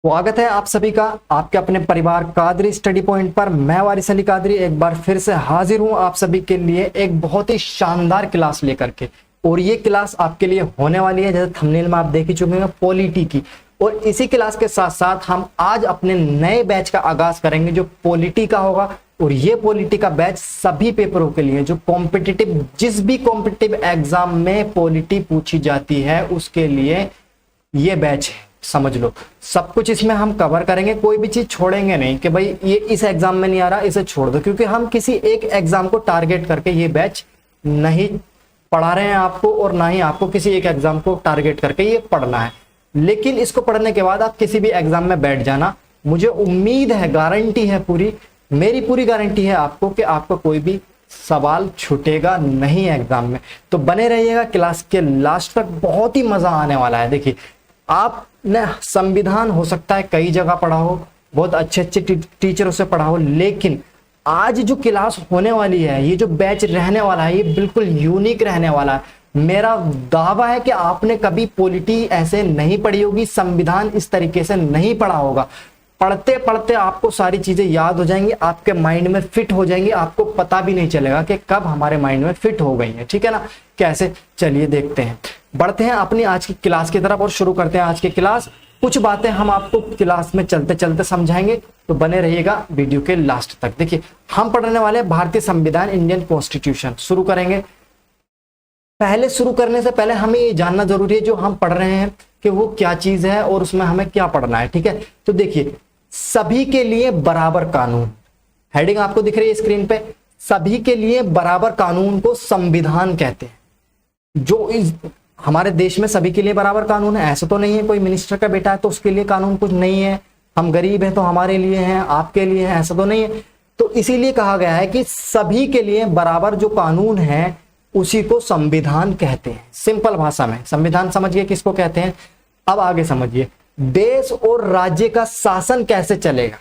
स्वागत है आप सभी का आपके अपने परिवार कादरी स्टडी पॉइंट पर। मैं वारिस अली कादरी एक बार फिर से हाजिर हूं आप सभी के लिए एक बहुत ही शानदार क्लास लेकर के। और ये क्लास आपके लिए होने वाली है, जैसे थंबनेल में आप देख ही चुके हैं, पॉलिटी की। और इसी क्लास के साथ साथ हम आज अपने नए बैच का आगाज करेंगे जो पॉलिटी का होगा। और ये पॉलिटी का बैच सभी पेपरों के लिए जो कॉम्पिटिटिव, जिस भी कॉम्पिटिटिव एग्जाम में पॉलिटी पूछी जाती है उसके लिए ये बैच है। समझ लो, सब कुछ इसमें हम कवर करेंगे, कोई भी चीज छोड़ेंगे नहीं कि भाई ये इस एग्जाम में नहीं आ रहा इसे छोड़ दो, क्योंकि हम किसी एक एग्जाम को टारगेट करके ये बैच नहीं पढ़ा रहे हैं आपको, और ना ही आपको किसी एक एग्जाम को टारगेट करके ये पढ़ना है। लेकिन इसको पढ़ने के बाद आप किसी भी एग्जाम में बैठ जाना, मुझे उम्मीद है, गारंटी है, पूरी मेरी पूरी गारंटी है आपको कि आपका कोई भी सवाल छूटेगा नहीं एग्जाम में। तो बने रहिएगा क्लास के लास्ट तक, बहुत ही मजा आने वाला है। देखिए, आपने संविधान हो सकता है कई जगह पढ़ा हो, बहुत अच्छे अच्छे टीचरों से पढ़ा हो, लेकिन आज जो क्लास होने वाली है, ये जो बैच रहने वाला है, ये बिल्कुल यूनिक रहने वाला है। मेरा दावा है कि आपने कभी पॉलिटी ऐसे नहीं पढ़ी होगी, संविधान इस तरीके से नहीं पढ़ा होगा। पढ़ते पढ़ते आपको सारी चीजें याद हो जाएंगी, आपके माइंड में फिट हो जाएंगी, आपको पता भी नहीं चलेगा कि कब हमारे माइंड में फिट हो गई है। ठीक है ना? कैसे, चलिए देखते हैं, बढ़ते हैं अपनी आज की क्लास की तरफ और शुरू करते हैं आज की क्लास। कुछ बातें हम आपको क्लास में चलते चलते समझाएंगे, तो बने रहिएगा वीडियो के लास्ट तक। देखिए, हम पढ़ने वाले हैं भारतीय संविधान, इंडियन कॉन्स्टिट्यूशन। शुरू करेंगे। पहले शुरू करने से पहले हमें ये जानना जरूरी है जो हम पढ़ रहे हैं कि वो क्या चीज है और उसमें हमें क्या पढ़ना है। ठीक है, तो देखिए, सभी के लिए बराबर कानून, हेडिंग आपको दिख रही है स्क्रीन पे। सभी के लिए बराबर कानून को संविधान कहते हैं। जो इस हमारे देश में सभी के लिए बराबर कानून है, ऐसा तो नहीं है कोई मिनिस्टर का बेटा है तो उसके लिए कानून कुछ नहीं है, हम गरीब हैं तो हमारे लिए हैं, आपके लिए है, ऐसा तो नहीं है। तो इसीलिए कहा गया है कि सभी के लिए बराबर जो कानून है उसी को संविधान कहते हैं। सिंपल भाषा में संविधान समझ गए किसको कहते हैं। अब आगे समझिए, देश और राज्य का शासन कैसे चलेगा।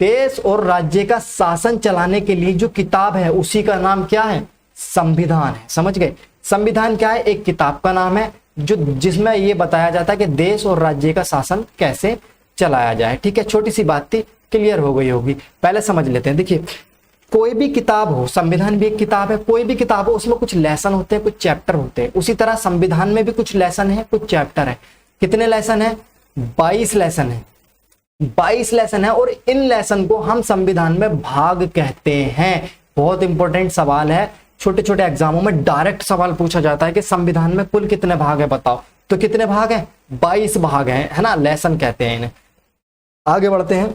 देश और राज्य का शासन चलाने के लिए जो किताब है उसी का नाम क्या है, संविधान है। समझ गए? संविधान क्या है, एक किताब का नाम है जो जिसमें ये बताया जाता है कि देश और राज्य का शासन कैसे चलाया जाए। ठीक है, छोटी सी बात थी, क्लियर हो गई होगी। पहले समझ लेते हैं। देखिए, कोई भी किताब हो, संविधान भी एक किताब है, कोई भी किताब हो उसमें कुछ लेसन होते हैं, कुछ चैप्टर होते हैं। उसी तरह संविधान में भी कुछ लेसन है, कुछ चैप्टर है। कितने लेसन है? 22 लेसन है। 22 लेसन है, और इन लेसन को हम संविधान में भाग कहते हैं। बहुत इंपॉर्टेंट सवाल है, छोटे छोटे एग्जामों में डायरेक्ट सवाल पूछा जाता है कि संविधान में कुल कितने भाग है बताओ। तो कितने भाग हैं? 22 भाग हैं, है ना, लेसन कहते हैं इन्हें। आगे बढ़ते हैं।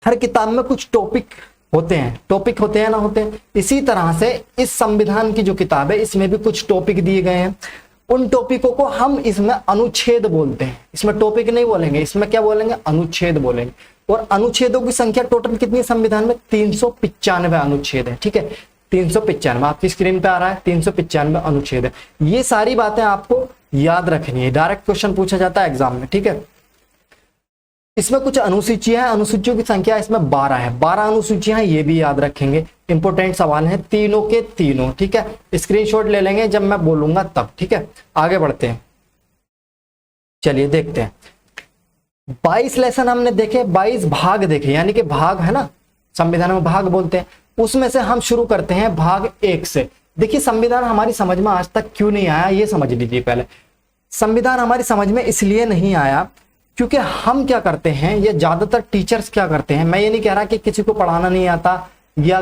हर किताब में कुछ टॉपिक होते हैं ना, होते हैं। इसी तरह से इस संविधान की जो किताब है इसमें भी कुछ टॉपिक दिए गए हैं। उन टॉपिकों को हम इसमें अनुच्छेद बोलते हैं। इसमें टॉपिक नहीं बोलेंगे, इसमें क्या बोलेंगे, अनुच्छेद बोलेंगे। और अनुच्छेदों की संख्या टोटल कितनी है संविधान में? 395 अनुच्छेद है। ठीक है, 395 आपकी स्क्रीन पे आ रहा है, 395 अनुच्छेद है। ये सारी बातें आपको याद रखनी है, डायरेक्ट क्वेश्चन पूछा जाता है एग्जाम में। ठीक है, इसमें कुछ अनुसूचियां हैं, अनुसूचियों की संख्या इसमें 12 है। 12 अनुसूचियां हैं, ये भी याद रखेंगे, इंपॉर्टेंट सवाल हैं तीनों के तीनों। ठीक है, स्क्रीनशॉट ले लेंगे जब मैं बोलूंगा तब। ठीक है, आगे बढ़ते हैं, चलिए देखते हैं। 22 लेसन हमने देखे, 22 भाग देखे, यानी कि भाग है ना, संविधान में भाग बोलते हैं। उसमें से हम शुरू करते हैं भाग 1 से। देखिए, संविधान हमारी समझ में आज तक क्यों नहीं आया ये समझ लीजिए। पहले संविधान हमारी समझ में इसलिए नहीं आया क्योंकि हम क्या करते हैं, ये ज्यादातर टीचर्स क्या करते हैं, मैं ये नहीं कह रहा कि किसी को पढ़ाना नहीं आता या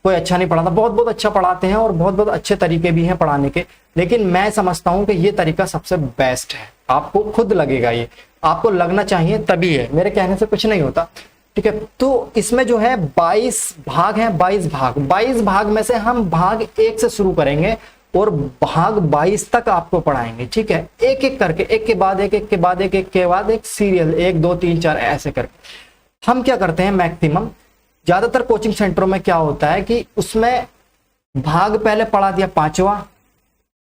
कोई अच्छा नहीं पढ़ाता, बहुत बहुत अच्छा पढ़ाते हैं और बहुत बहुत अच्छे तरीके भी हैं पढ़ाने के। लेकिन मैं समझता हूं कि ये तरीका सबसे बेस्ट है। आपको खुद लगेगा, ये आपको लगना चाहिए तभी है, मेरे कहने से कुछ नहीं होता। ठीक है, तो इसमें जो है 22 भाग हैं। 22 भाग में से हम भाग 1 से शुरू करेंगे और भाग 22 तक आपको पढ़ाएंगे। ठीक है, एक एक करके, एक के बाद एक, एक के बाद एक, एक के बाद एक, सीरियल 1 2 3 4 ऐसे करके। हम क्या करते हैं, मैक्सिमम ज्यादातर कोचिंग सेंटरों में क्या होता है कि उसमें भाग पहले पढ़ा दिया 5वां,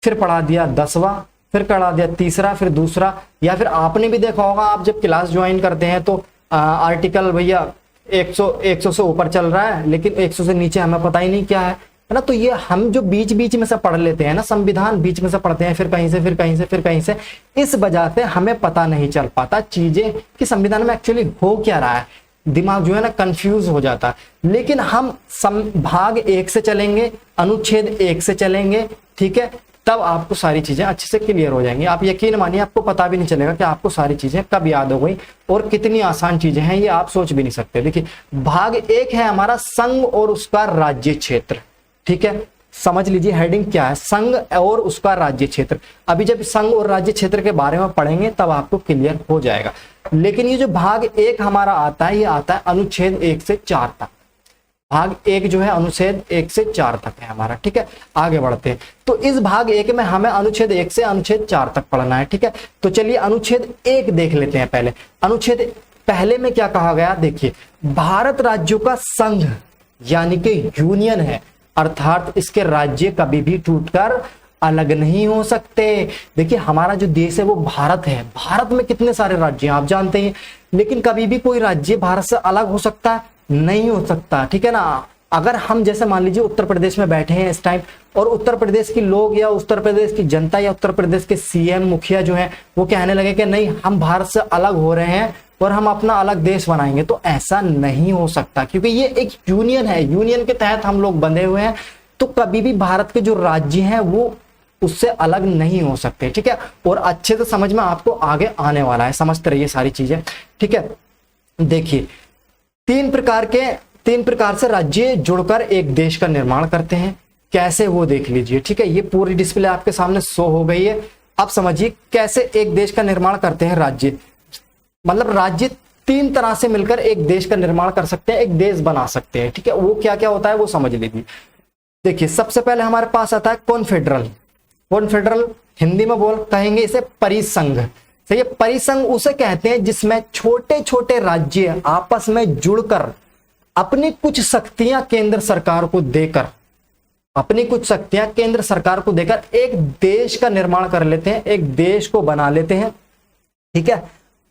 फिर पढ़ा दिया 10वां, फिर पढ़ा दिया 3रा, फिर दूसरा। या फिर आपने भी देखा होगा, आप जब क्लास ज्वाइन करते हैं तो आर्टिकल भैया 100 से ऊपर चल रहा है, लेकिन 100 से नीचे हमें पता ही नहीं क्या है। है ना। तो ये हम जो बीच बीच में से पढ़ लेते हैं ना, संविधान बीच में से पढ़ते हैं, फिर कहीं से फिर कहीं से फिर कहीं से, इस वजह से हमें पता नहीं चल पाता चीजें कि संविधान में एक्चुअली हो क्या रहा है, दिमाग जो है ना कंफ्यूज हो जाता है। लेकिन हम भाग 1 से चलेंगे, अनुच्छेद 1 से चलेंगे, ठीक है, तब आपको सारी चीजें अच्छे से क्लियर हो जाएंगी। आप यकीन मानिए आपको पता भी नहीं चलेगा कि आपको सारी चीजें कब याद हो गई और कितनी आसान चीजें हैं, ये आप सोच भी नहीं सकते। देखिए भाग 1 है हमारा संघ और उसका राज्य क्षेत्र, ठीक है, समझ लीजिए हेडिंग क्या है, संघ और उसका राज्य क्षेत्र। अभी जब संघ और राज्य क्षेत्र के बारे में पढ़ेंगे तब आपको क्लियर हो जाएगा। लेकिन ये जो भाग 1 हमारा आता है, ये आता है अनुच्छेद 1 से 4 तक। भाग 1 जो है अनुच्छेद 1 से 4 तक है हमारा, ठीक है। आगे बढ़ते हैं, तो इस भाग 1 में हमें अनुच्छेद 1 से अनुच्छेद 4 तक पढ़ना है, ठीक है। तो चलिए अनुच्छेद 1 देख लेते हैं पहले। अनुच्छेद पहले में क्या कहा गया, देखिए भारत राज्यों का संघ यानी कि यूनियन है, अर्थात इसके राज्य कभी भी टूटकर अलग नहीं हो सकते। देखिए हमारा जो देश है वो भारत है, भारत में कितने सारे राज्य हैं आप जानते हैं, लेकिन कभी भी कोई राज्य भारत से अलग हो सकता है, नहीं हो सकता, ठीक है ना। अगर हम जैसे मान लीजिए उत्तर प्रदेश में बैठे हैं इस टाइम, और उत्तर प्रदेश के लोग या उत्तर प्रदेश की जनता या उत्तर प्रदेश के सीएम मुखिया जो है वो कहने लगे कि नहीं हम भारत से अलग हो रहे हैं और हम अपना अलग देश बनाएंगे, तो ऐसा नहीं हो सकता, क्योंकि ये एक यूनियन है, यूनियन के तहत हम लोग बंधे हुए हैं। तो कभी भी भारत के जो राज्य हैं वो उससे अलग नहीं हो सकते, ठीक है। और अच्छे से समझ में आपको आगे आने वाला है, समझते रहिए सारी चीजें, ठीक है। देखिए तीन प्रकार से राज्य जुड़कर एक देश का निर्माण करते हैं, कैसे वो देख लीजिए, ठीक है। ये पूरी डिस्प्ले आपके सामने शो हो गई है। अब समझिए कैसे एक देश का निर्माण करते हैं राज्य, मतलब राज्य 3 तरह से मिलकर एक देश का निर्माण कर सकते हैं, एक देश बना सकते हैं, ठीक है। वो क्या क्या होता है वो समझ लीजिए। देखिए सबसे पहले हमारे पास आता है कॉन्फेडरल। कॉन्फेडरल हिंदी में कहेंगे इसे परिसंघ, सही है। परिसंघ उसे कहते हैं जिसमें छोटे छोटे राज्य आपस में जुड़कर अपनी कुछ शक्तियां केंद्र सरकार को देकर एक देश का निर्माण कर लेते हैं, एक देश को बना लेते हैं, ठीक है।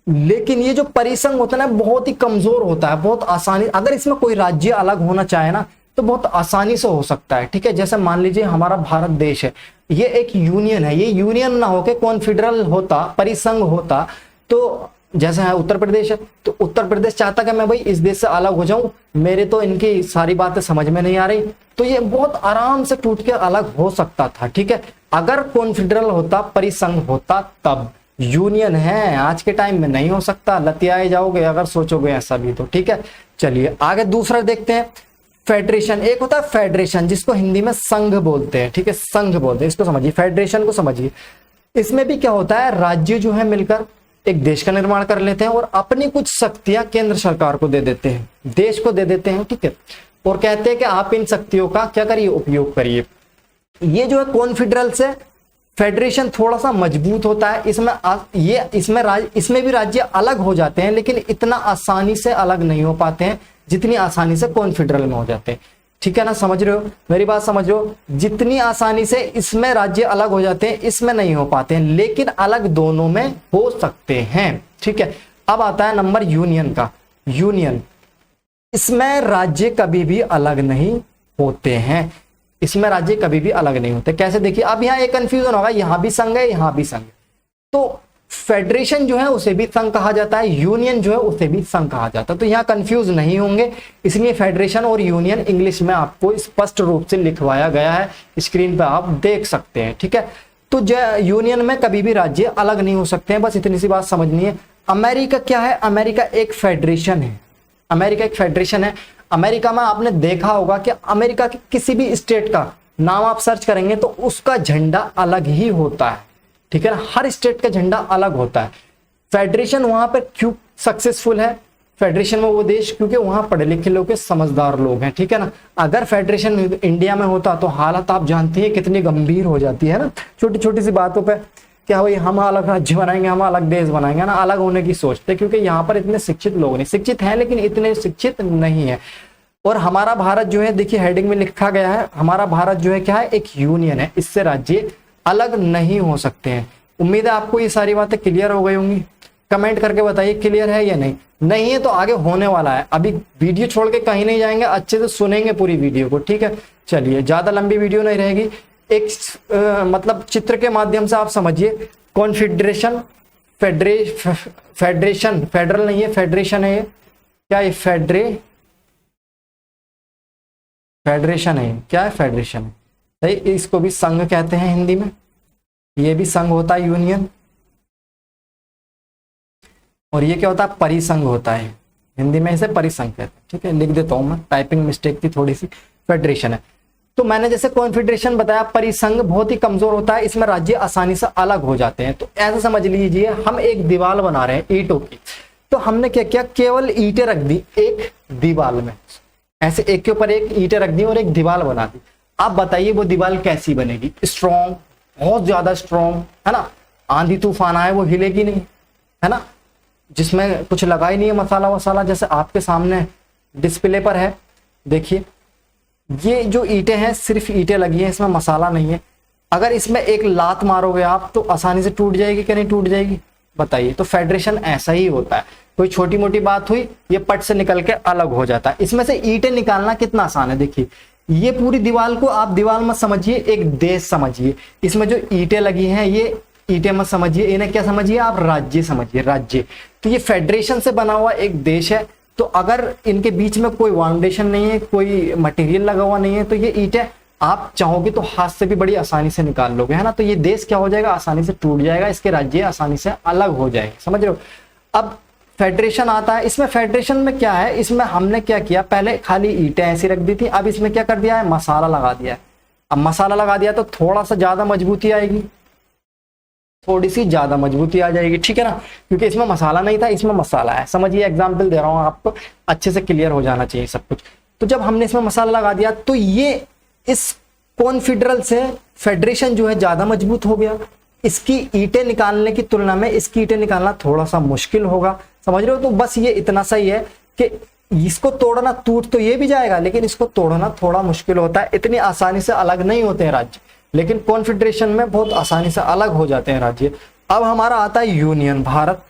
लेकिन ये जो परिसंघ होता है ना बहुत ही कमजोर होता है, बहुत आसानी, अगर इसमें कोई राज्य अलग होना चाहे ना तो बहुत आसानी से हो सकता है, ठीक है। जैसे मान लीजिए हमारा भारत देश है, ये एक यूनियन है, ये यूनियन ना होके कॉन्फेडरल होता, परिसंघ होता, तो जैसे है उत्तर प्रदेश है, तो उत्तर प्रदेश चाहता कि मैं भाई इस देश से अलग हो जाऊं, मेरे तो इनकी सारी बातें समझ में नहीं आ रही, तो ये बहुत आराम से टूट के अलग हो सकता था, ठीक है। अगर कॉन्फेडरल होता, परिसंघ होता तब। यूनियन है, आज के टाइम में नहीं हो सकता, लतियाए जाओगे अगर सोचोगे ऐसा भी तो, ठीक है। चलिए आगे दूसरा देखते हैं, फेडरेशन। एक होता है फेडरेशन जिसको हिंदी में संघ बोलते हैं, ठीक है, संघ बोलते हैं, इसको समझिए, फेडरेशन को समझिए। इसमें भी क्या होता है, राज्य जो है मिलकर एक देश का निर्माण कर लेते हैं और अपनी कुछ शक्तियां केंद्र सरकार को दे देते हैं, देश को दे देते हैं, ठीक है, और कहते हैं कि आप इन शक्तियों का क्या करिए, उपयोग करिए। ये जो है कॉन्फेडरल से फेडरेशन थोड़ा सा मजबूत होता है, इसमें भी राज्य अलग हो जाते हैं, लेकिन इतना आसानी से अलग नहीं हो पाते हैं जितनी आसानी से कॉन्फेडरल में हो जाते हैं, ठीक है ना। समझ रहे हो मेरी बात, समझ रहे हो, जितनी आसानी से इसमें राज्य अलग हो जाते हैं इसमें नहीं हो पाते हैं, लेकिन अलग दोनों में हो सकते हैं, ठीक है। अब आता है नंबर यूनियन का। यूनियन, इसमें राज्य कभी भी अलग नहीं होते हैं, इसमें राज्य कभी भी अलग नहीं होते। कैसे, देखिए अब यहाँ एक कंफ्यूजन होगा, यहां भी संघ है यहां भी संघ है, तो फेडरेशन जो है उसे भी संघ कहा जाता है, यूनियन जो है उसे भी संघ कहा जाता है, तो यहाँ कंफ्यूज नहीं होंगे, इसलिए फेडरेशन और यूनियन इंग्लिश में आपको स्पष्ट रूप से लिखवाया गया है, स्क्रीन पर आप देख सकते हैं, ठीक है। तो यूनियन में कभी भी राज्य अलग नहीं हो सकते हैं, बस इतनी सी बात समझनी है। अमेरिका क्या है, अमेरिका एक फेडरेशन है, अमेरिका एक फेडरेशन है। अमेरिका में आपने देखा होगा कि अमेरिका के किसी भी स्टेट का नाम आप सर्च करेंगे तो उसका झंडा अलग ही होता है, ठीक है ना, हर स्टेट का झंडा अलग होता है। फेडरेशन वहां पर क्यों सक्सेसफुल है, फेडरेशन में वो देश क्योंकि वहां पढ़े लिखे लोग, समझदार लोग हैं, ठीक है ना। अगर फेडरेशन इंडिया में होता तो हालत आप जानती है कितनी गंभीर हो जाती है ना, छोटी छोटी सी बातों पे क्या भाई हम अलग राज्य बनाएंगे, हम अलग देश बनाएंगे ना, अलग होने की सोचते, क्योंकि यहाँ पर इतने शिक्षित लोग नहीं, शिक्षित हैं लेकिन इतने शिक्षित नहीं है। और हमारा भारत जो है, देखिए हेडिंग में लिखा गया है, हमारा भारत जो है क्या है, एक यूनियन है, इससे राज्य अलग नहीं हो सकते हैं। उम्मीद है आपको ये सारी बातें क्लियर हो गई होंगी। कमेंट करके बताइए क्लियर है या नहीं। नहीं है तो आगे होने वाला है, अभी वीडियो छोड़ के कहीं नहीं जाएंगे, अच्छे से सुनेंगे पूरी वीडियो को, ठीक है। चलिए ज्यादा लंबी वीडियो नहीं रहेगी, एक मतलब चित्र के माध्यम से आप समझिए। कॉन्फेडरेशन, फेडरेशन, फेडरल नहीं है, फेडरेशन है ये, क्या है फेडरेशन है, क्या है फेडरेशन है, सही। इसको भी संघ कहते हैं हिंदी में, ये भी संघ होता है, यूनियन। और ये क्या होता है, परिसंघ होता है, हिंदी में इसे परिसंघ कहते हैं, ठीक है। लिख देता हूं मैं, टाइपिंग मिस्टेक थी थोड़ी सी। फेडरेशन है, तो मैंने जैसे कॉन्फेडरेशन बताया, परिसंघ बहुत ही कमजोर होता है, इसमें राज्य आसानी से अलग हो जाते हैं। तो ऐसा समझ लीजिए हम एक दीवार बना रहे हैं ईंटों की, तो हमने क्या किया, केवल ईंटें रख दी एक दीवार में, ऐसे एक के ऊपर एक ईंटें रख दी और एक दीवार बना दी। आप बताइए वो दीवार कैसी बनेगी, स्ट्रॉन्ग, बहुत ज्यादा स्ट्रॉन्ग, है ना। आंधी तूफान आए वो हिलेगी नहीं, है ना। जिसमें कुछ लगा ही नहीं है मसाला वसाला, जैसे आपके सामने डिस्प्ले पर है, देखिए ये जो ईंटें हैं सिर्फ ईंटें लगी हैं, इसमें मसाला नहीं है। अगर इसमें एक लात मारोगे आप तो आसानी से टूट जाएगी कि नहीं टूट जाएगी, बताइए। तो फेडरेशन ऐसा ही होता है, कोई छोटी मोटी बात हुई ये पट से निकल के अलग हो जाता है। इसमें से ईंटें निकालना कितना आसान है, देखिए ये पूरी दीवार को आप दीवार मत समझिए, एक देश समझिए। इसमें जो ईंटें लगी हैं ये ईंटें मत समझिए, इन्हें क्या समझिए आप, राज्य समझिए, राज्य। तो ये फेडरेशन से बना हुआ एक देश है, तो अगर इनके बीच में कोई फाउंडेशन नहीं है, कोई मटेरियल लगा हुआ नहीं है, तो ये ईंटें आप चाहोगे तो हाथ से भी बड़ी आसानी से निकाल लोगे, है ना। तो ये देश क्या हो जाएगा, आसानी से टूट जाएगा, इसके राज्य आसानी से अलग हो जाएंगे, समझ रहे हो। अब फेडरेशन आता है, इसमें फेडरेशन में क्या है, इसमें हमने क्या किया, पहले खाली ईंटें ऐसी रख दी थी, अब इसमें क्या कर दिया है, मसाला लगा दिया है। अब मसाला लगा दिया तो थोड़ा सा ज्यादा मजबूती आएगी, थोड़ी सी ज्यादा मजबूती आ जाएगी, ठीक है ना, क्योंकि इसमें मसाला नहीं था, इसमें मसाला है। समझिए, एग्जाम्पल दे रहा हूं आपको, अच्छे से क्लियर हो जाना चाहिए सब कुछ। तो जब हमने इसमें मसाला लगा दिया तो ये इस कॉन्फेडरल से फेडरेशन जो है ज्यादा मजबूत हो गया। इसकी ईंटें निकालने की तुलना में इसकी ईंटें निकालना थोड़ा सा मुश्किल होगा, समझ रहे हो। तो बस ये इतना सही है कि इसको तोड़ना, टूट तो ये भी जाएगा लेकिन इसको तोड़ना थोड़ा मुश्किल होता है, इतनी आसानी से अलग नहीं होते हैं राज्य, लेकिन कॉन्फेडरेशन में बहुत आसानी से अलग हो जाते हैं राज्य। अब हमारा आता है यूनियन, भारत।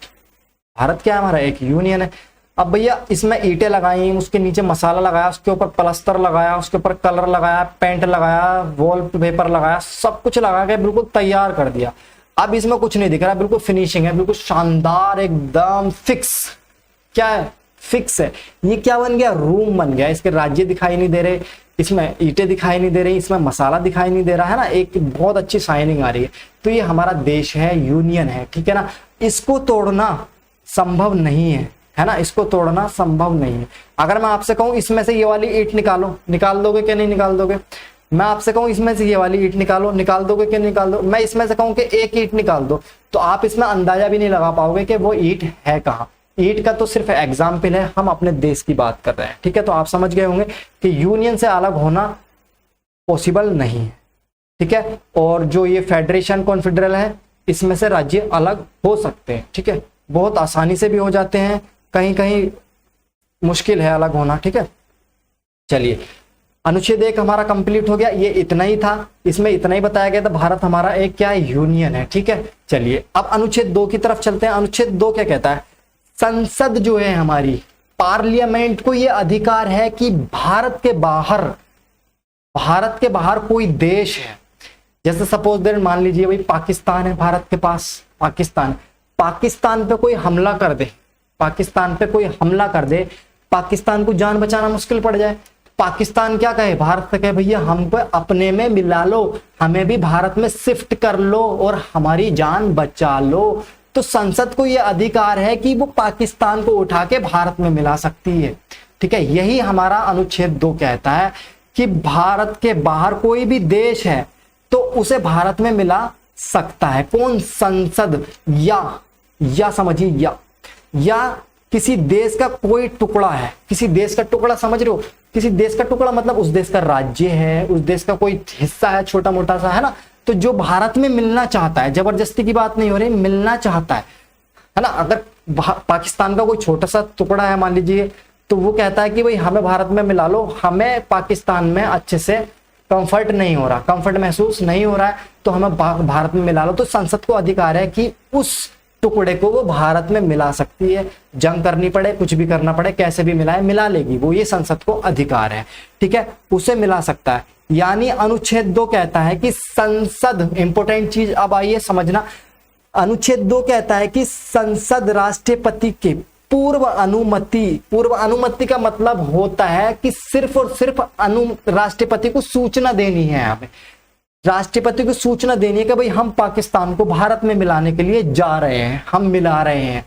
भारत क्या है, हमारा एक यूनियन है। अब भैया इसमें ईंटें लगाई, उसके नीचे मसाला लगाया, उसके ऊपर प्लास्टर लगाया, उसके ऊपर कलर लगाया, पेंट लगाया, वॉल पेपर लगाया, सब कुछ लगा के बिल्कुल तैयार कर दिया। अब इसमें कुछ नहीं दिख रहा, बिल्कुल फिनिशिंग है, बिल्कुल शानदार, एकदम फिक्स। क्या है, फिक्स है। ये क्या बन गया, रूम बन गया। इसके राज्य दिखाई नहीं दे रहे, इसमें ईंटें दिखाई नहीं दे रही, इसमें मसाला दिखाई नहीं दे रहा है ना, एक बहुत अच्छी शाइनिंग आ रही है। तो ये हमारा देश है, यूनियन है, ठीक है ना। इसको तोड़ना संभव नहीं है ना, इसको तोड़ना संभव नहीं है। अगर मैं आपसे कहूं इसमें से ये वाली ईंट निकालो, निकाल दोगे कि नहीं निकाल दोगे। मैं आपसे कहूं इसमें से ये वाली ईंट निकालो, निकाल दोगे कि निकाल दो। मैं इसमें से कहूं कि एक ईंट निकाल दो, तो आप इसमें अंदाजा भी नहीं लगा पाओगे कि वो ईंट है कहाँ। ईंट का तो सिर्फ एग्जाम्पल है, हम अपने देश की बात कर रहे हैं, ठीक है। तो आप समझ गए होंगे कि यूनियन से अलग होना पॉसिबल नहीं है, ठीक है। और जो ये फेडरेशन कॉन्फेडरल है, इसमें से राज्य अलग हो सकते हैं, ठीक है, बहुत आसानी से भी हो जाते हैं, कहीं कहीं मुश्किल है अलग होना, ठीक है। चलिए, अनुच्छेद 1 हमारा कंप्लीट हो गया, ये इतना ही था, इसमें इतना ही बताया गया था। भारत हमारा एक क्या है, यूनियन है, ठीक है। चलिए अब अनुच्छेद 2 की तरफ चलते हैं। अनुच्छेद 2 क्या कहता है, संसद जो है हमारी, पार्लियामेंट को ये अधिकार है कि भारत के बाहर कोई देश है, जैसे सपोज दैट मान लीजिए भाई पाकिस्तान है, भारत के पास पाकिस्तान पे कोई हमला कर दे, पाकिस्तान को जान बचाना मुश्किल पड़ जाए, पाकिस्तान क्या कहे, भारत से कहे भैया हमको अपने में मिला लो, हमें भी भारत में शिफ्ट कर लो और हमारी जान बचा लो। तो संसद को यह अधिकार है कि वो पाकिस्तान को उठा के भारत में मिला सकती है, ठीक है। यही हमारा अनुच्छेद 2 कहता है कि भारत के बाहर कोई भी देश है तो उसे भारत में मिला सकता है। कौन, संसद। या समझिए, या किसी देश का कोई टुकड़ा है, किसी देश का टुकड़ा, समझ रहे हो, किसी देश का टुकड़ा मतलब उस देश का राज्य है, उस देश का कोई हिस्सा है छोटा मोटा सा, है ना। तो जो भारत में मिलना चाहता है, जबरदस्ती की बात नहीं हो रही, मिलना चाहता है ना। अगर पाकिस्तान का कोई छोटा सा टुकड़ा है मान लीजिए, तो वो कहता है कि भाई हमें भारत में मिला लो, हमें पाकिस्तान में अच्छे से कंफर्ट नहीं हो रहा, कंफर्ट महसूस नहीं हो रहा है, तो हमें भारत में मिला लो। तो संसद को अधिकार है कि उस टुकड़े को वो भारत में मिला सकती है। जंग करनी पड़े, कुछ भी करना पड़े, कैसे भी मिलाए, मिला लेगी वो, ये संसद को अधिकार है, ठीक है, उसे मिला सकता है। यानी अनुच्छेद 2 कहता है कि संसद, इंपॉर्टेंट चीज अब आइए समझना, अनुच्छेद 2 कहता है कि संसद राष्ट्रपति के पूर्व अनुमति का मतलब होता है कि सिर्फ और सिर्फ राष्ट्रपति को सूचना देनी है। हमें राष्ट्रपति को सूचना देनी है कि भाई हम पाकिस्तान को भारत में मिलाने के लिए जा रहे हैं, हम मिला रहे हैं।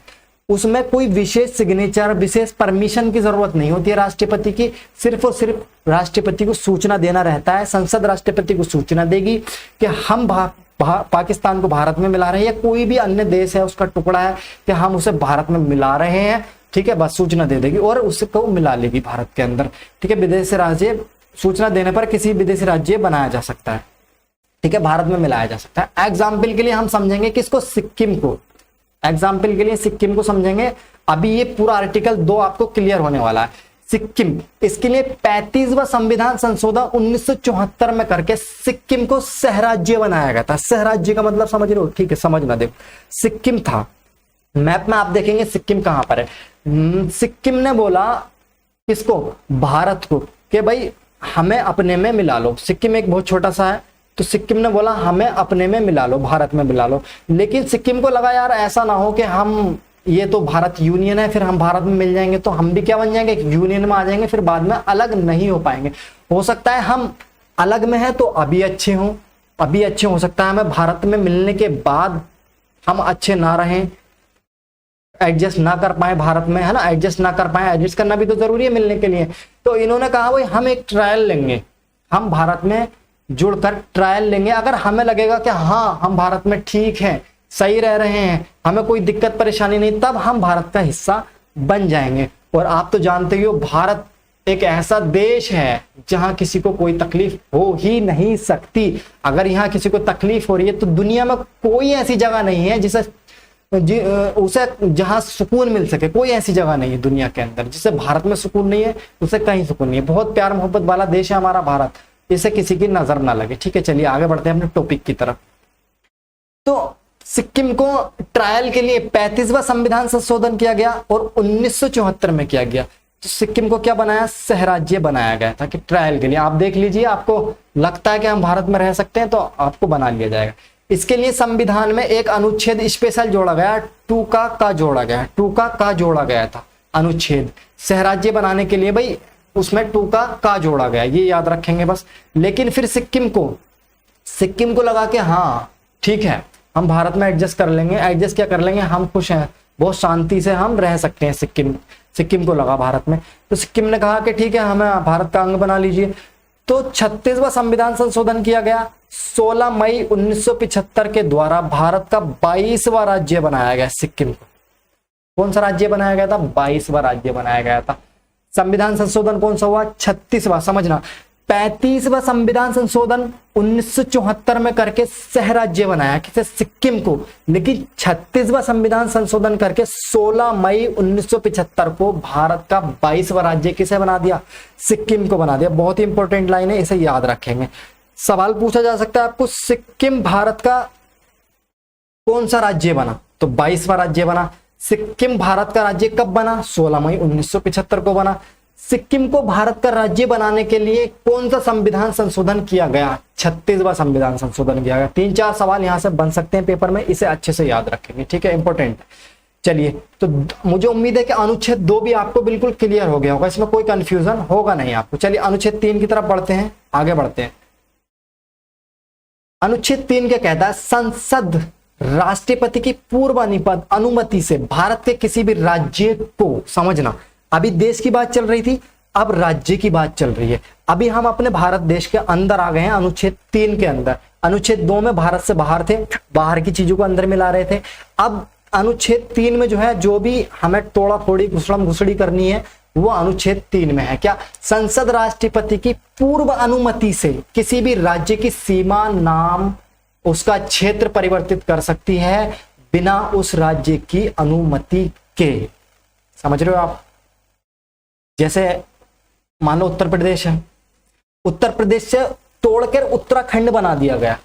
उसमें कोई विशेष सिग्नेचर, विशेष परमिशन की जरूरत नहीं होती है राष्ट्रपति की, सिर्फ और सिर्फ राष्ट्रपति को सूचना देना रहता है। संसद राष्ट्रपति को सूचना देगी कि हम पाकिस्तान को भारत में मिला रहे हैं, या कोई भी अन्य देश है उसका टुकड़ा है कि हम उसे भारत में मिला रहे हैं, ठीक है, बस सूचना दे देगी और उसको मिला लेगी भारत के अंदर, ठीक है। विदेशी राज्य, सूचना देने पर किसी विदेशी राज्य बनाया जा सकता है, ठीक है, भारत में मिलाया जा सकता है। एग्जाम्पल के लिए हम समझेंगे किसको, सिक्किम को, एग्जाम्पल के लिए सिक्किम को समझेंगे। अभी ये पूरा आर्टिकल 2 आपको क्लियर होने वाला है। सिक्किम, इसके लिए 35वां संविधान संशोधन 1974 में करके सिक्किम को सहराज्य बनाया गया था। सहराज्य का मतलब समझ रहे हो, ठीक है, समझना। देखो सिक्किम था, मैप में आप देखेंगे सिक्किम कहां पर है। सिक्किम ने बोला किसको, भारत को, कि भाई हमें अपने में मिला लो। सिक्किम एक बहुत छोटा सा है, तो सिक्किम ने बोला हमें अपने में मिला लो, भारत में मिला लो। लेकिन सिक्किम को लगा यार ऐसा ना हो कि हम, ये तो भारत यूनियन है, फिर हम भारत में मिल जाएंगे तो हम भी क्या बन जाएंगे, यूनियन में आ जाएंगे, फिर बाद में अलग नहीं हो पाएंगे। हो सकता है हम अलग में है तो अभी अच्छे हों, अभी अच्छे हो सकता है हमें भारत में मिलने के बाद हम अच्छे ना रहें, एडजस्ट ना कर पाए भारत में, है ना, एडजस्ट ना कर पाए। एडजस्ट करना भी तो जरूरी है मिलने के लिए। तो इन्होंने कहा भाई हम एक ट्रायल लेंगे, हम भारत में जुड़कर ट्रायल लेंगे। अगर हमें लगेगा कि हाँ हम भारत में ठीक है, सही रह रहे हैं, हमें कोई दिक्कत परेशानी नहीं, तब हम भारत का हिस्सा बन जाएंगे। और आप तो जानते ही हो भारत एक ऐसा देश है जहां किसी को कोई तकलीफ हो ही नहीं सकती। अगर यहाँ किसी को तकलीफ हो रही है तो दुनिया में कोई ऐसी जगह नहीं है जिसे उसे जहां सुकून मिल सके। कोई ऐसी जगह नहीं है दुनिया के अंदर जिसे भारत में सुकून नहीं है, उसे कहीं सुकून नहीं है। बहुत प्यार मोहब्बत वाला देश है हमारा भारत, इसे किसी की नजर ना लगे, ठीक है। चलिए आगे बढ़ते हैं अपने टॉपिक की तरफ। तो सिक्किम को ट्रायल के लिए 35वां संविधान संशोधन किया गया और 1974 में किया गया। तो सिक्किम को क्या बनाया, सहराज्य बनाया गया था कि ट्रायल के लिए। आप देख लीजिए, आपको लगता है कि हम भारत में रह सकते हैं तो आपको बना लिया जाएगा। इसके लिए संविधान में एक अनुच्छेद स्पेशल जोड़ा गया, टूका का जोड़ा गया था अनुच्छेद सहराज्य बनाने के लिए। भाई उसमें टूका का जोड़ा गया, ये याद रखेंगे बस। लेकिन फिर सिक्किम को लगा कि हाँ ठीक है, हम भारत में एडजस्ट कर लेंगे। एडजस्ट क्या कर लेंगे, हम खुश हैं, बहुत शांति से हम रह सकते हैं। सिक्किम को लगा भारत में, तो सिक्किम ने कहा कि ठीक है हमें भारत का अंग बना लीजिए। तो 36वां संविधान संशोधन किया गया। 16 मई 1975 के द्वारा भारत का 22वां राज्य बनाया गया सिक्किम को। कौन सा राज्य बनाया गया था, 22वां राज्य बनाया गया था। संविधान संशोधन कौन सा हुआ, 36वां, समझना। 35वां संविधान संशोधन 1974 में करके सहराज्य बनाया किसे, सिक्किम को। लेकिन 36वां संविधान संशोधन करके 16 मई 1975 को भारत का 22वां राज्य किसे बना दिया, सिक्किम को बना दिया। बहुत ही इंपॉर्टेंट लाइन है, इसे याद रखेंगे। सवाल पूछा जा सकता है आपको, सिक्किम भारत का कौन सा राज्य बना, तो 22वां राज्य बना। सिक्किम भारत का राज्य कब बना, 16 मई 1975 को बना। सिक्किम को भारत का राज्य बनाने के लिए कौन सा संविधान संशोधन किया गया, 36वां संविधान संशोधन किया गया। 3-4 सवाल यहां से बन सकते हैं पेपर में, इसे अच्छे से याद रखेंगे, ठीक है, इंपॉर्टेंट। चलिए, तो मुझे उम्मीद है कि अनुच्छेद 2 भी आपको बिल्कुल क्लियर हो गया होगा, इसमें कोई कंफ्यूजन होगा नहीं आपको। चलिए अनुच्छेद 3 की तरफ बढ़ते हैं, आगे बढ़ते हैं। अनुच्छेद 3 क्या कहता है, संसद राष्ट्रपति की पूर्व अनुमति से भारत के किसी भी राज्य को, समझना, अभी देश की बात चल रही थी, अब राज्य की बात चल रही है। अभी हम अपने भारत देश के अंदर आ गए हैं अनुच्छेद 3 के अंदर। अनुच्छेद 2 में भारत से बाहर थे, बाहर की चीजों को अंदर मिला रहे थे। अब अनुच्छेद 3 में जो है, जो भी हमें तोड़ा फोड़ी घुसड़म घुसड़ी करनी है, वो अनुच्छेद 3 में है। क्या, संसद राष्ट्रपति की पूर्व अनुमति से किसी भी राज्य की सीमा, नाम, उसका क्षेत्र परिवर्तित कर सकती है बिना उस राज्य की अनुमति के। समझ रहे हो आप? जैसे मान लो उत्तर प्रदेश है, उत्तर प्रदेश से तोड़कर उत्तराखंड बना दिया गया,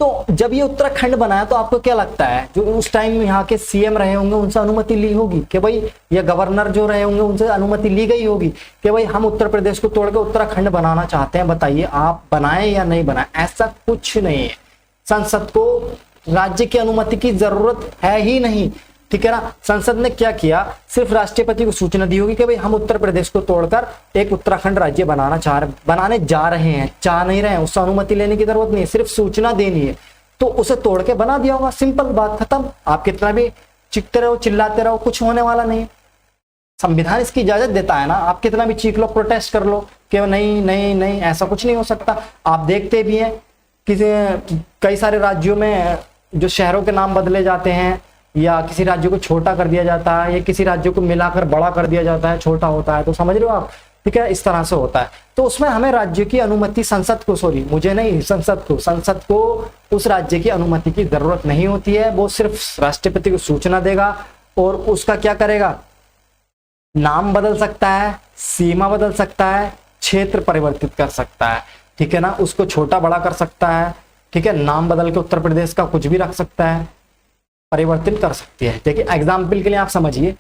तो जब ये उत्तराखंड बनाया तो आपको क्या लगता है, जो उस टाइम यहाँ के सीएम रहे होंगे उनसे अनुमति ली होगी कि भाई, या गवर्नर जो रहे होंगे उनसे अनुमति ली गई होगी कि भाई हम उत्तर प्रदेश को तोड़ के उत्तराखंड बनाना चाहते हैं, बताइए आप बनाएं या नहीं बनाएं? ऐसा कुछ नहीं है। संसद को राज्य की अनुमति की जरूरत है ही नहीं, ठीक है ना। संसद ने क्या किया, सिर्फ राष्ट्रपति को सूचना दी होगी कि भाई हम उत्तर प्रदेश को तोड़कर एक उत्तराखंड राज्य बनाने जा रहे हैं, चाह नहीं रहे हैं, उससे अनुमति लेने की जरूरत नहीं है, सिर्फ सूचना देनी है, तो उसे तोड़ के बना दिया होगा, सिंपल बात खत्म। आप कितना भी चीखते रहो चिल्लाते रहो, कुछ होने वाला नहीं है। संविधान इसकी इजाजत देता है ना, आप कितना भी चीख लो, प्रोटेस्ट कर लो कि नहीं नहीं नहीं, ऐसा कुछ नहीं हो सकता। आप देखते भी हैं कि कई सारे राज्यों में जो शहरों के नाम बदले जाते हैं, या किसी राज्य को छोटा कर दिया जाता है, या किसी राज्य को मिलाकर बड़ा कर दिया जाता है, छोटा होता है, तो समझ रहे हो आप, ठीक है, इस तरह से होता है। तो उसमें हमें राज्य की अनुमति, संसद को उस राज्य की अनुमति की जरूरत नहीं होती है। वो सिर्फ राष्ट्रपति को सूचना देगा और उसका क्या करेगा, नाम बदल सकता है, सीमा बदल सकता है, क्षेत्र परिवर्तित कर सकता है, ठीक है ना, उसको छोटा बड़ा कर सकता है, ठीक है, नाम बदल के उत्तर प्रदेश का कुछ भी रख सकता है, परिवर्तित कर सकती है। देखिए एग्जाम्पल के लिए आप समझिए,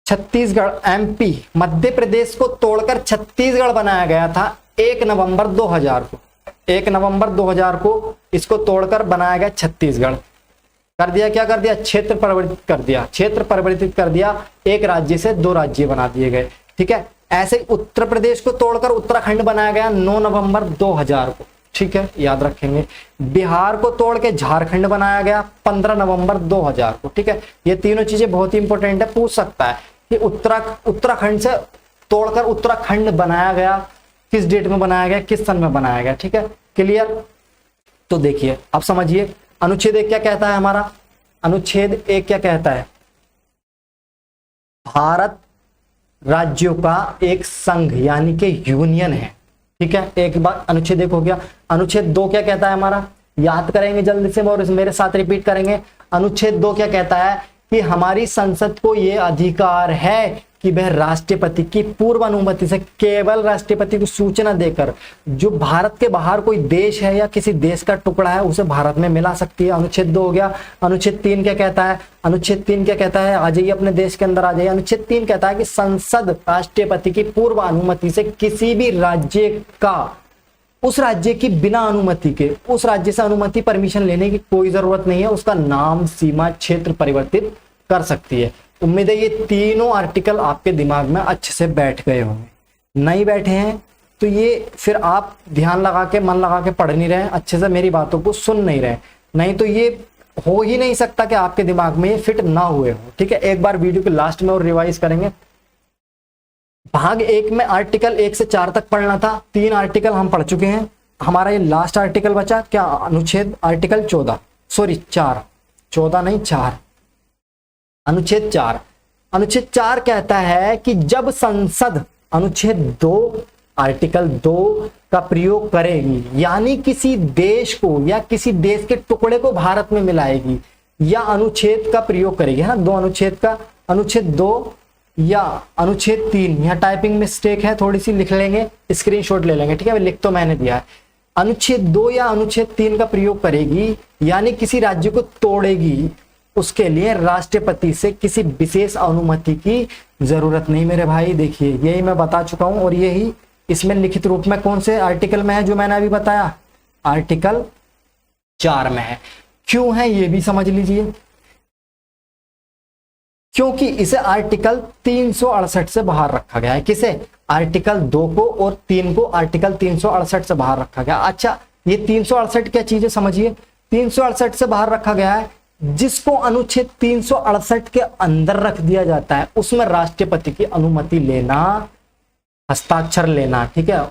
छत्तीसगढ़, एमपी, मध्य प्रदेश को तोड़कर छत्तीसगढ़ बनाया गया था 1 नवंबर 2000 को। 1 नवंबर 2000 को इसको तोड़कर बनाया गया छत्तीसगढ़। कर दिया, क्या कर दिया, क्षेत्र परिवर्तित कर दिया, क्षेत्र परिवर्तित कर दिया, एक राज्य से 2 राज्य बना दिए गए, ठीक है। ऐसे उत्तर प्रदेश को तोड़कर उत्तराखंड बनाया गया 9 नवंबर 2000 को, ठीक है, याद रखेंगे। बिहार को तोड़ के झारखंड बनाया गया 15 नवंबर 2000 को, ठीक है। ये तीनों चीजें बहुत ही इंपॉर्टेंट है, पूछ सकता है कि उत्तराखंड से तोड़कर उत्तराखंड बनाया गया किस डेट में बनाया गया, किस सन में बनाया गया, ठीक है, क्लियर। तो देखिए अब समझिए, अनुच्छेद 1 क्या कहता है हमारा, अनुच्छेद 1 क्या कहता है, भारत राज्यों का एक संघ यानी कि यूनियन है, ठीक है। एक बार अनुच्छेद 1 हो गया। अनुच्छेद 2 क्या कहता है हमारा, याद करेंगे जल्दी से और मेरे साथ रिपीट करेंगे। अनुच्छेद 2 क्या कहता है कि हमारी संसद को यह अधिकार है कि वह राष्ट्रपति की पूर्व अनुमति से, केवल राष्ट्रपति को सूचना देकर, जो भारत के बाहर कोई देश है या किसी देश का टुकड़ा है उसे भारत में मिला सकती है। अनुच्छेद 2 हो गया। अनुच्छेद 3 क्या कहता है, अनुच्छेद 3 क्या कहता है, आ जाइए अपने देश के अंदर आ जाइए। अनुच्छेद 3 कहता है कि संसद राष्ट्रपति की पूर्व अनुमति से किसी भी राज्य का, उस राज्य की बिना अनुमति के, उस राज्य से अनुमति परमिशन लेने की कोई जरूरत नहीं है, उसका नाम, सीमा, क्षेत्र परिवर्तित कर सकती है। उम्मीद है ये तीनों आर्टिकल आपके दिमाग में अच्छे से बैठ गए होंगे। नहीं बैठे हैं तो ये फिर आप ध्यान लगा के, मन लगा के पढ़ नहीं रहे, अच्छे से मेरी बातों को सुन नहीं रहे, नहीं तो ये हो ही नहीं सकता कि आपके दिमाग में ये फिट ना हुए हो, ठीक है। एक बार वीडियो के लास्ट में और रिवाइज करेंगे। भाग 1 में आर्टिकल 1 से 4 तक पढ़ना था, 3 आर्टिकल हम पढ़ चुके हैं। हमारा ये लास्ट आर्टिकल बचा क्या, अनुच्छेद आर्टिकल 14, सॉरी 4, 14 नहीं 4, अनुच्छेद 4। अनुच्छेद 4 कहता है कि जब संसद, अनुच्छेद 2 आर्टिकल 2 का प्रयोग करेगी, यानी किसी देश को या किसी देश के टुकड़े को भारत में मिलाएगी, या अनुच्छेद का प्रयोग करेगी, है ना, 2 अनुच्छेद का, अनुच्छेद 2 या अनुच्छेद 3, यहाँ टाइपिंग मिस्टेक है थोड़ी सी, लिख लेंगे, स्क्रीनशॉट ले लेंगे, ठीक है, लिख तो मैंने दिया है। अनुच्छेद 2 या अनुच्छेद 3 का प्रयोग करेगी, यानी किसी राज्य को तोड़ेगी, उसके लिए राष्ट्रपति से किसी विशेष अनुमति की जरूरत नहीं मेरे भाई। देखिए यही मैं बता चुका हूं, और यही इसमें लिखित रूप में कौन से आर्टिकल में है जो मैंने अभी बताया, आर्टिकल 4 में है। क्यों है ये भी समझ लीजिए, क्योंकि इसे आर्टिकल 368 से बाहर रखा गया है। किसे, आर्टिकल 2 को और 3 को आर्टिकल 368 से बाहर रखा गया। अच्छा ये 368 क्या चीज है समझिए, 368 से बाहर रखा गया है, जिसको अनुच्छेद 368 के अंदर रख दिया जाता है उसमें राष्ट्रपति की अनुमति लेना, हस्ताक्षर लेना, ठीक है।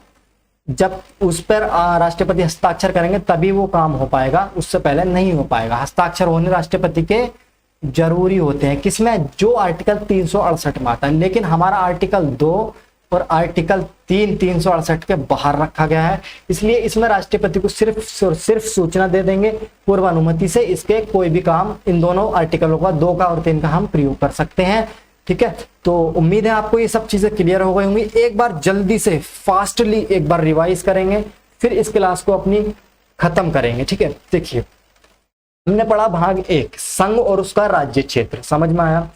जब उस पर राष्ट्रपति हस्ताक्षर करेंगे तभी वो काम हो पाएगा, उससे पहले नहीं हो पाएगा। हस्ताक्षर होने राष्ट्रपति के जरूरी होते हैं, किसमें, जो आर्टिकल 368 में आता है। लेकिन हमारा आर्टिकल 2 और आर्टिकल 3 368 के बाहर रखा गया है, इसलिए इसमें राष्ट्रपति को सिर्फ सूचना दे देंगे पूर्व अनुमति से, इसके कोई भी काम इन दोनों आर्टिकलों का, 2 का और 3 का हम प्रयोग कर सकते हैं, ठीक है। तो उम्मीद है आपको ये सब चीजें क्लियर हो गई होंगी। एक बार जल्दी से फास्टली एक बार रिवाइज करेंगे, फिर इस क्लास को अपनी खत्म करेंगे। ठीक है, देखिए हमने पढ़ा भाग 1 संघ और उसका राज्य क्षेत्र, समझ में आया।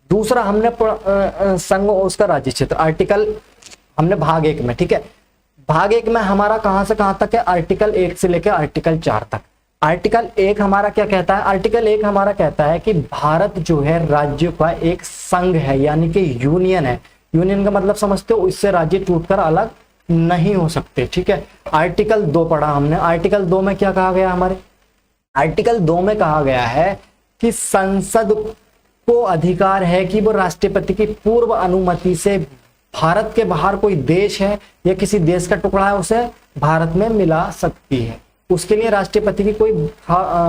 दूसरा हमने पढ़ा संघ और उसका राज्य क्षेत्र, आर्टिकल हमने भाग 1 में। ठीक है, भाग 1 में हमारा कहां से कहां तक है, आर्टिकल 1 से लेकर आर्टिकल 4 तक। आर्टिकल 1 हमारा क्या कहता है, आर्टिकल 1 हमारा कहता है कि भारत जो है राज्यों का एक संघ है, यानी कि यूनियन है। यूनियन का मतलब समझते हो, इससे राज्य टूटकर अलग नहीं हो सकते। ठीक है, आर्टिकल 2 पढ़ा हमने। आर्टिकल 2 में क्या कहा गया हमारे, आर्टिकल 2 में कहा गया है कि संसद को अधिकार है कि वो राष्ट्रपति की पूर्व अनुमति से भारत के बाहर कोई देश है या किसी देश का टुकड़ा है उसे भारत में मिला सकती है। उसके लिए राष्ट्रपति की कोई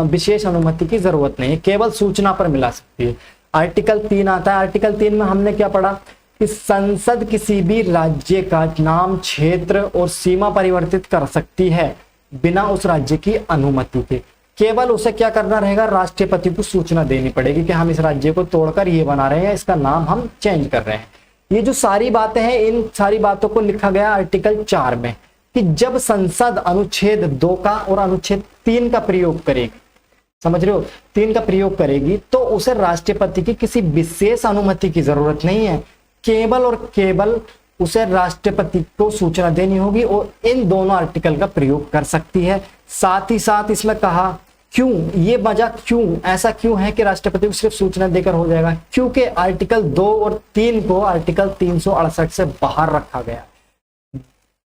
विशेष अनुमति की जरूरत नहीं है, केवल सूचना पर मिला सकती है। आर्टिकल 3 आता है। आर्टिकल 3 में हमने क्या पढ़ा कि संसद किसी भी राज्य का नाम, क्षेत्र और सीमा परिवर्तित कर सकती है बिना उस राज्य की अनुमति के। केवल उसे क्या करना रहेगा, राष्ट्रपति को सूचना देनी पड़ेगी कि हम इस राज्य को तोड़कर ये बना रहे हैं, इसका नाम हम चेंज कर रहे हैं। ये जो सारी बातें हैं, इन सारी बातों को लिखा गया आर्टिकल 4 में कि जब संसद अनुच्छेद 2 का और अनुच्छेद 3 का प्रयोग करेगी, समझ रहे हो, 3 का प्रयोग करेगी, तो उसे राष्ट्रपति की किसी विशेष अनुमति की जरूरत नहीं है, केवल और केवल उसे राष्ट्रपति को सूचना देनी होगी और इन दोनों आर्टिकल का प्रयोग कर सकती है। साथ ही साथ इसमें कहा क्यों, ये वजह क्यों, ऐसा क्यों है कि राष्ट्रपति को सिर्फ सूचना देकर हो जाएगा, क्योंकि आर्टिकल 2 और 3 को आर्टिकल 368 से बाहर रखा गया।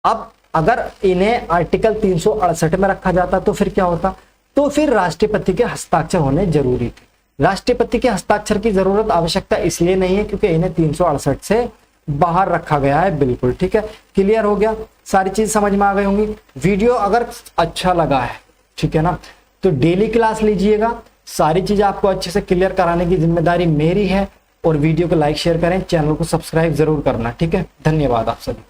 अब अगर इन्हें आर्टिकल 368 में रखा जाता तो फिर क्या होता, तो फिर राष्ट्रपति के हस्ताक्षर होने जरूरी थे। राष्ट्रपति के हस्ताक्षर की जरूरत, आवश्यकता इसलिए नहीं है क्योंकि इन्हें 368 से बाहर रखा गया है। बिल्कुल ठीक है, क्लियर हो गया, सारी चीज समझ में आ गई होंगी। वीडियो अगर अच्छा लगा है, ठीक है ना, तो डेली क्लास लीजिएगा। सारी चीज आपको अच्छे से क्लियर कराने की जिम्मेदारी मेरी है। और वीडियो को लाइक शेयर करें, चैनल को सब्सक्राइब जरूर करना। ठीक है, धन्यवाद आप सभी।